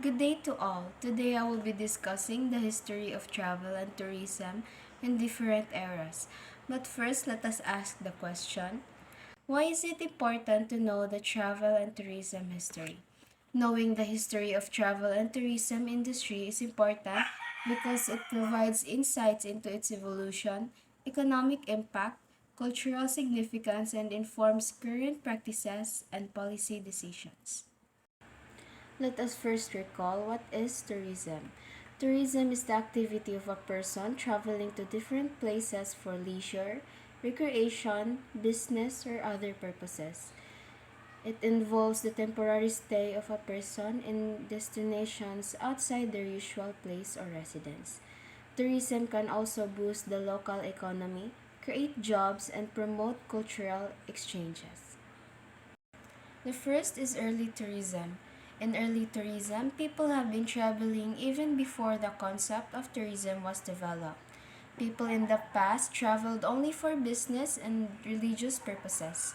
Good day to all. Today I will be discussing the history of travel and tourism in different eras. But first, let us ask the question, why is it important to know the travel and tourism history? Knowing the history of travel and tourism industry is important because it provides insights into its evolution, economic impact, cultural significance, and informs current practices and policy decisions. Let us first recall what is tourism. Tourism is the activity of a person traveling to different places for leisure, recreation, business, or other purposes. It involves the temporary stay of a person in destinations outside their usual place or residence. Tourism can also boost the local economy, create jobs, and promote cultural exchanges. The first is early tourism. In early tourism, people have been traveling even before the concept of tourism was developed. People in the past traveled only for business and religious purposes.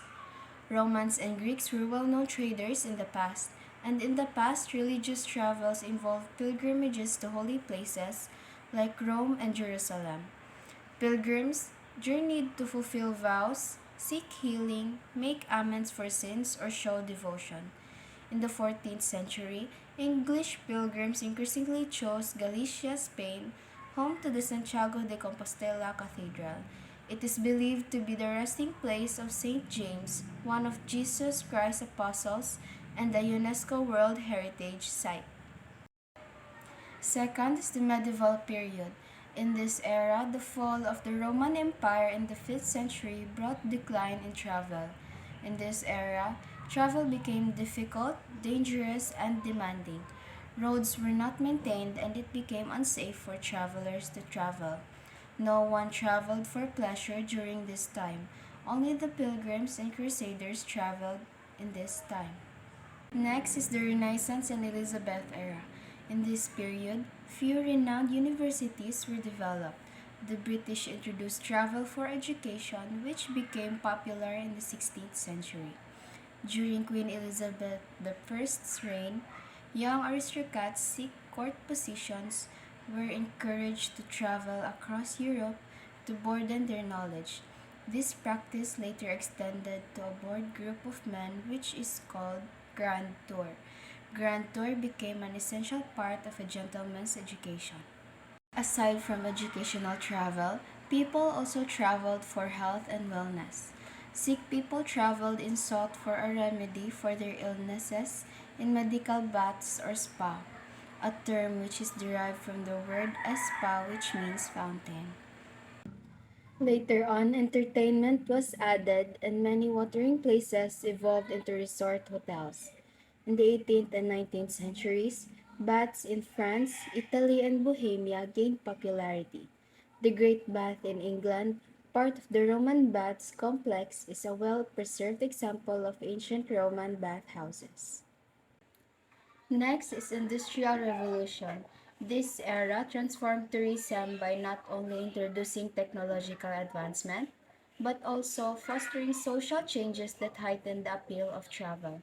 Romans and Greeks were well known traders in the past, and in the past, religious travels involved pilgrimages to holy places like Rome and Jerusalem. Pilgrims journeyed to fulfill vows, seek healing, make amends for sins, or show devotion. In the 14th century, English pilgrims increasingly chose Galicia, Spain, home to the Santiago de Compostela Cathedral. It is believed to be the resting place of Saint James, one of Jesus Christ's apostles, and a UNESCO World Heritage Site. Second is the medieval period. In this era, the fall of the Roman Empire in the 5th century brought decline in travel. In this era, travel became difficult, dangerous, and demanding. Roads were not maintained and it became unsafe for travelers to travel. No one traveled for pleasure during this time. Only the pilgrims and crusaders traveled in this time. Next is the Renaissance and Elizabeth era. In this period, few renowned universities were developed. The British introduced travel for education, which became popular in the 16th century. During Queen Elizabeth I's reign, young aristocrats seek court positions were encouraged to travel across Europe to broaden their knowledge. This practice later extended to a broad group of men, which is called Grand Tour. Grand Tour became an essential part of a gentleman's education. Aside from educational travel, people also traveled for health and wellness. Sick people traveled in sought for a remedy for their illnesses in medical baths or spa, a term which is derived from the word spa, which means fountain. Later on, entertainment was added and many watering places evolved into resort hotels. In the 18th and 19th centuries, baths in France, Italy, and Bohemia gained popularity. The Great Bath in England, part of the Roman Baths complex, is a well-preserved example of ancient Roman bathhouses. Next is Industrial Revolution. This era transformed tourism by not only introducing technological advancement, but also fostering social changes that heightened the appeal of travel.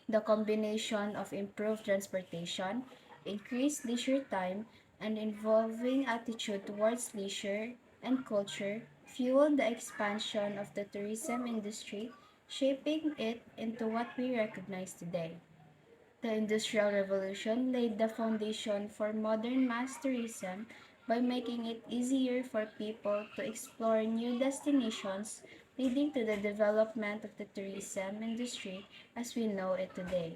The combination of improved transportation, increased leisure time, and evolving attitude towards leisure and culture fueled the expansion of the tourism industry, shaping it into what we recognize today. The Industrial Revolution laid the foundation for modern mass tourism by making it easier for people to explore new destinations, leading to the development of the tourism industry as we know it today.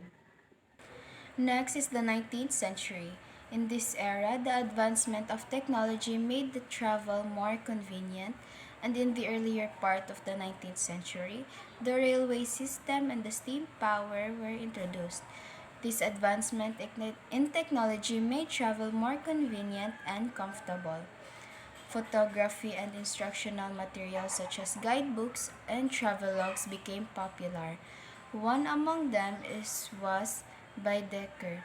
Next is the 19th century. In this era, the advancement of technology made the travel more convenient, and in the earlier part of the 19th century, the railway system and the steam power were introduced. This advancement in technology made travel more convenient and comfortable. Photography and instructional materials such as guidebooks and travelogues became popular. One among them was Baedeker.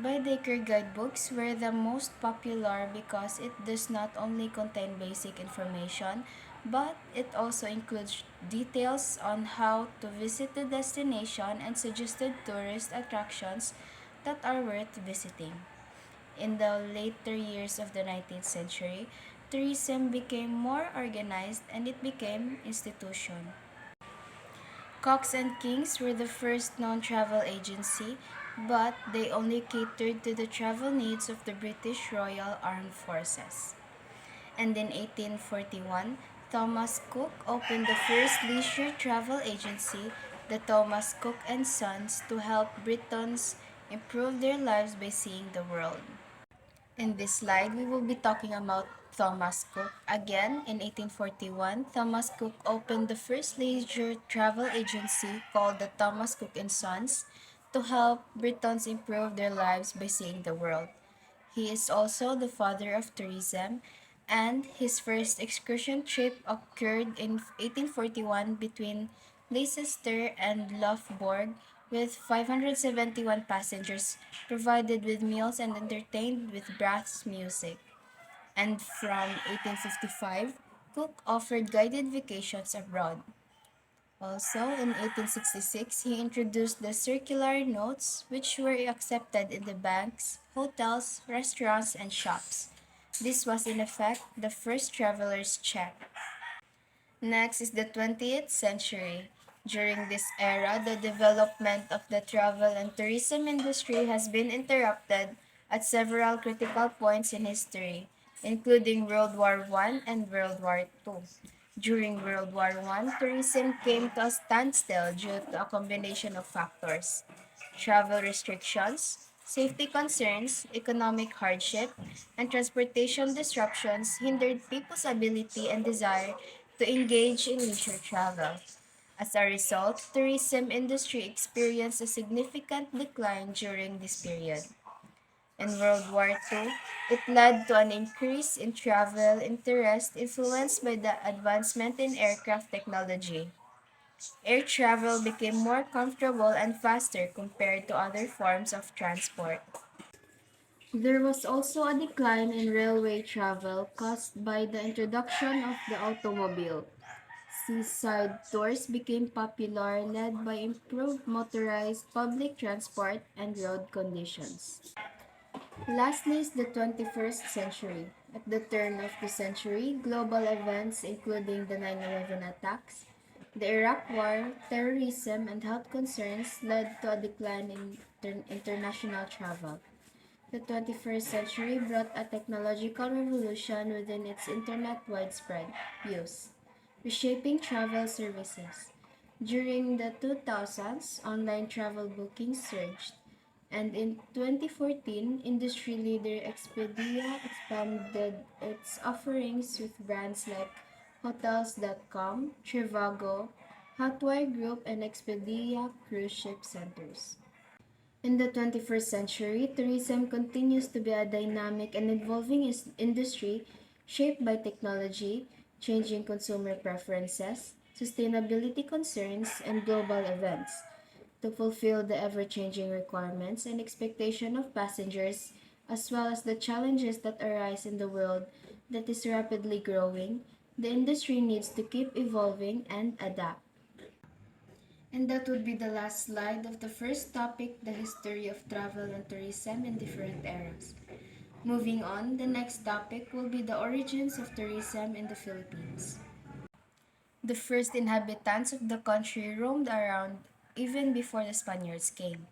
Baedeker guidebooks were the most popular because it does not only contain basic information, but it also includes details on how to visit the destination and suggested tourist attractions that are worth visiting. In the later years of the 19th century, tourism became more organized and it became institution. Cox and Kings were the first non-travel agency, but they only catered to the travel needs of the British Royal Armed Forces. And in 1841, Thomas Cook opened the first leisure travel agency, the Thomas Cook and Sons, to help Britons improve their lives by seeing the world. In this slide, we will be talking about Thomas Cook. Again, in 1841, Thomas Cook opened the first leisure travel agency called the Thomas Cook and Sons to help Britons improve their lives by seeing the world. He is also the father of tourism, and his first excursion trip occurred in 1841 between Leicester and Loughborough with 571 passengers provided with meals and entertained with brass music. And from 1855, Cook offered guided vacations abroad. Also, in 1866, he introduced the circular notes, which were accepted in the banks, hotels, restaurants, and shops. This was, in effect, the first traveler's check. Next is the 20th century. During this era, the development of the travel and tourism industry has been interrupted at several critical points in history, including World War I and World War II. During World War I, tourism came to a standstill due to a combination of factors: travel restrictions, safety concerns, economic hardship, and transportation disruptions hindered people's ability and desire to engage in leisure travel. As a result, tourism industry experienced a significant decline during this period. In World War II, it led to an increase in travel interest influenced by the advancement in aircraft technology. Air travel became more comfortable and faster compared to other forms of transport. There was also a decline in railway travel caused by the introduction of the automobile. Seaside tours became popular, led by improved motorized public transport and road conditions. Lastly is the 21st century. At the turn of the century, global events including the 9/11 attacks, the Iraq War, terrorism, and health concerns led to a decline in international travel. The 21st century brought a technological revolution within its internet widespread use, reshaping travel services. During the 2000s, online travel bookings surged, and in 2014, industry leader Expedia expanded its offerings with brands like Hotels.com, Trivago, Hotwire Group, and Expedia Cruise Ship Centers. In the 21st century, tourism continues to be a dynamic and evolving industry shaped by technology, changing consumer preferences, sustainability concerns, and global events. To fulfill the ever-changing requirements and expectation of passengers, as well as the challenges that arise in the world that is rapidly growing, the industry needs to keep evolving and adapt. And that would be the last slide of the first topic, the history of travel and tourism in different eras. Moving on, the next topic will be the origins of tourism in the Philippines. The first inhabitants of the country roamed around even before the Spaniards came.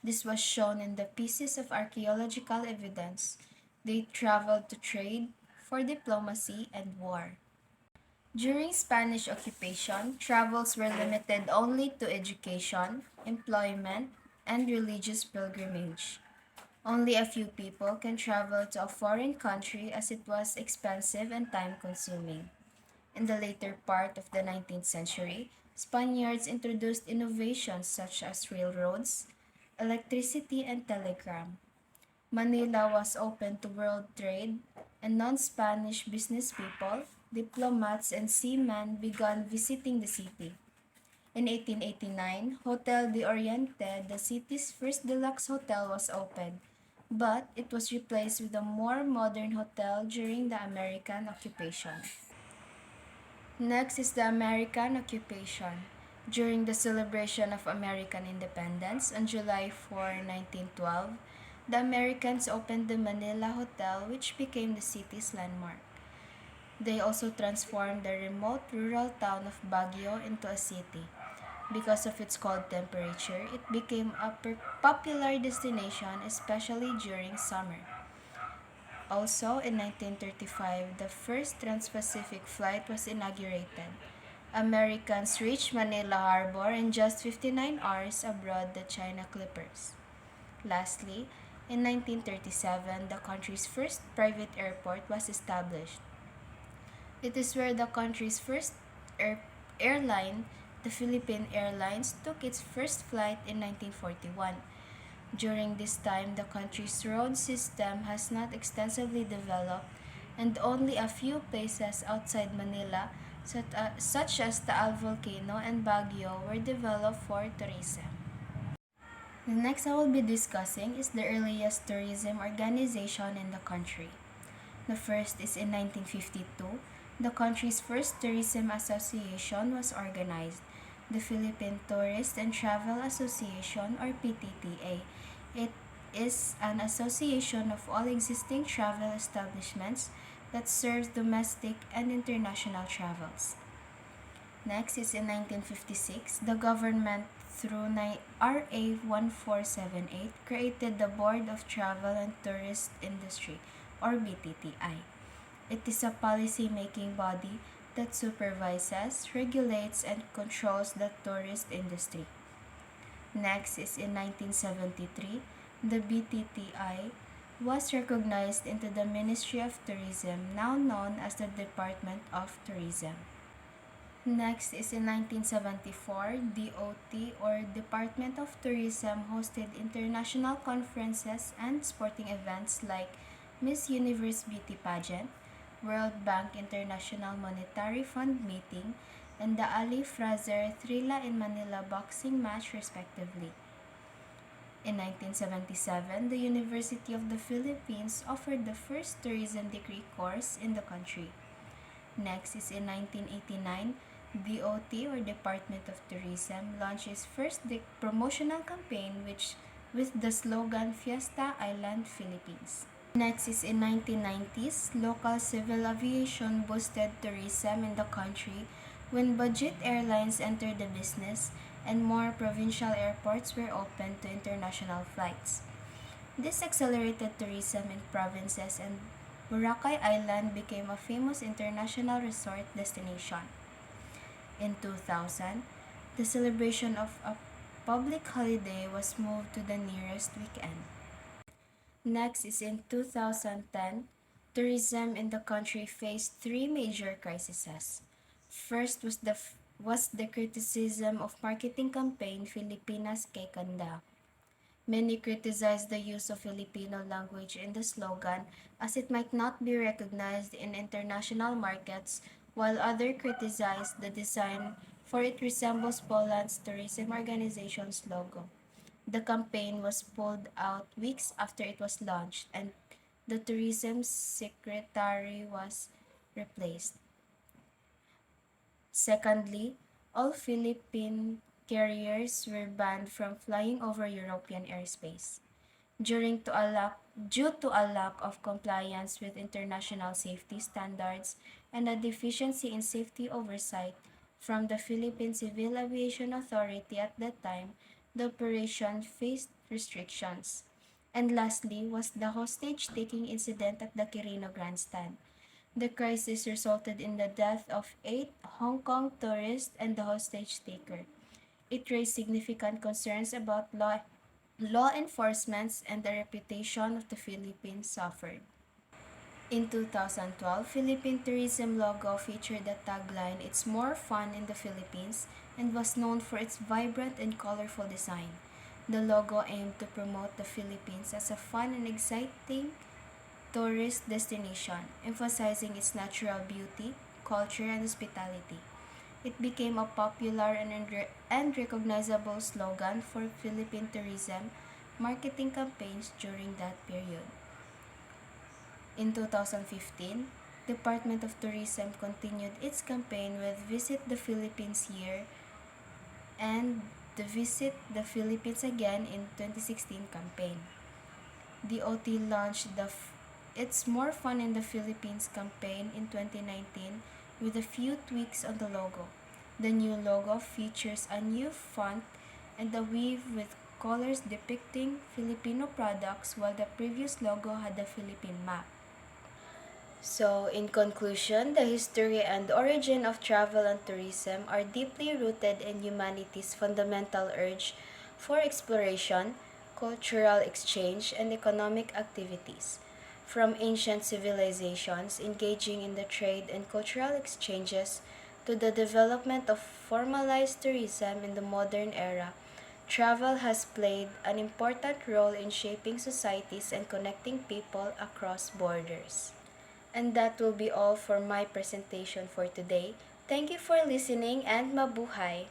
This was shown in the pieces of archaeological evidence. They traveled to trade, for diplomacy, and war. During Spanish occupation, travels were limited only to education, employment, and religious pilgrimage. Only a few people can travel to a foreign country as it was expensive and time-consuming. In the later part of the 19th century, Spaniards introduced innovations such as railroads, electricity, and telegram. Manila was open to world trade, and non-Spanish business people, diplomats, and seamen began visiting the city. In 1889, Hotel de Oriente, the city's first deluxe hotel, was opened, but it was replaced with a more modern hotel during the American occupation. Next is the American occupation. During the celebration of American independence on July 4, 1912, the Americans opened the Manila Hotel, which became the city's landmark. They also transformed the remote rural town of Baguio into a city. Because of its cold temperature, it became a popular destination, especially during summer. Also, in 1935, the first Trans-Pacific flight was inaugurated. Americans reached Manila Harbor in just 59 hours aboard the China Clippers. Lastly, in 1937, the country's first private airport was established. It is where the country's first air- airline, the Philippine Airlines, took its first flight in 1941. During this time, the country's road system has not extensively developed, and only a few places outside Manila, such as Taal Volcano and Baguio, were developed for tourism. The next I will be discussing is the earliest tourism organization in the country. The first is in 1952. The country's first tourism association was organized, the Philippine Tourist and Travel Association, or PTTA. It is an association of all existing travel establishments that serves domestic and international travels. Next is in 1956, the government through RA 1478 created the Board of Travel and Tourist Industry, or BTTI. It is a policy-making body that supervises, regulates, and controls the tourist industry. Next is in 1973, the BTTI was recognized into the Ministry of Tourism, now known as the Department of Tourism. Next is in 1974, DOT, or Department of Tourism, hosted international conferences and sporting events like Miss Universe Beauty Pageant, World Bank International Monetary Fund meeting, and the Ali Fraser Thrilla in Manila boxing match respectively. In 1977, the University of the Philippines offered the first tourism degree course in the country. Next is in 1989, DOT, or Department of Tourism, launched its first promotional campaign with the slogan Fiesta Island Philippines. Next is in 1990s, local civil aviation boosted tourism in the country when budget airlines entered the business and more provincial airports were opened to international flights. This accelerated tourism in provinces, and Boracay Island became a famous international resort destination. In 2000, the celebration of a public holiday was moved to the nearest weekend. Next is in 2010, tourism in the country faced three major crises. First was the criticism of marketing campaign Filipinas Kay Ganda. Many criticized the use of Filipino language in the slogan as it might not be recognized in international markets, while others criticized the design for it resembles Poland's tourism organization's logo. The campaign was pulled out weeks after it was launched, and the tourism secretary was replaced. Secondly, all Philippine carriers were banned from flying over European airspace. Due to a lack of compliance with international safety standards and a deficiency in safety oversight from the Philippine Civil Aviation Authority at that time, the operation faced restrictions. And lastly was the hostage-taking incident at the Quirino Grandstand. The crisis resulted in the death of 8 Hong Kong tourists and the hostage-taker. It raised significant concerns about law enforcement, and the reputation of the Philippines suffered. In 2012, Philippine tourism logo featured the tagline "It's more fun in the Philippines" and was known for its vibrant and colorful design. The logo aimed to promote the Philippines as a fun and exciting tourist destination, emphasizing its natural beauty, culture, and hospitality. It became a popular and recognizable slogan for Philippine tourism marketing campaigns during that period. In 2015, Department of Tourism continued its campaign with Visit the Philippines Year and the Visit the Philippines Again in 2016 campaign. The OT launched It's More Fun in the Philippines campaign in 2019 with a few tweaks on the logo. The new logo features a new font and a weave with colors depicting Filipino products, while the previous logo had a Philippine map. So, in conclusion, the history and origin of travel and tourism are deeply rooted in humanity's fundamental urge for exploration, cultural exchange, and economic activities. From ancient civilizations engaging in the trade and cultural exchanges to the development of formalized tourism in the modern era, travel has played an important role in shaping societies and connecting people across borders. And that will be all for my presentation for today. Thank you for listening and mabuhay!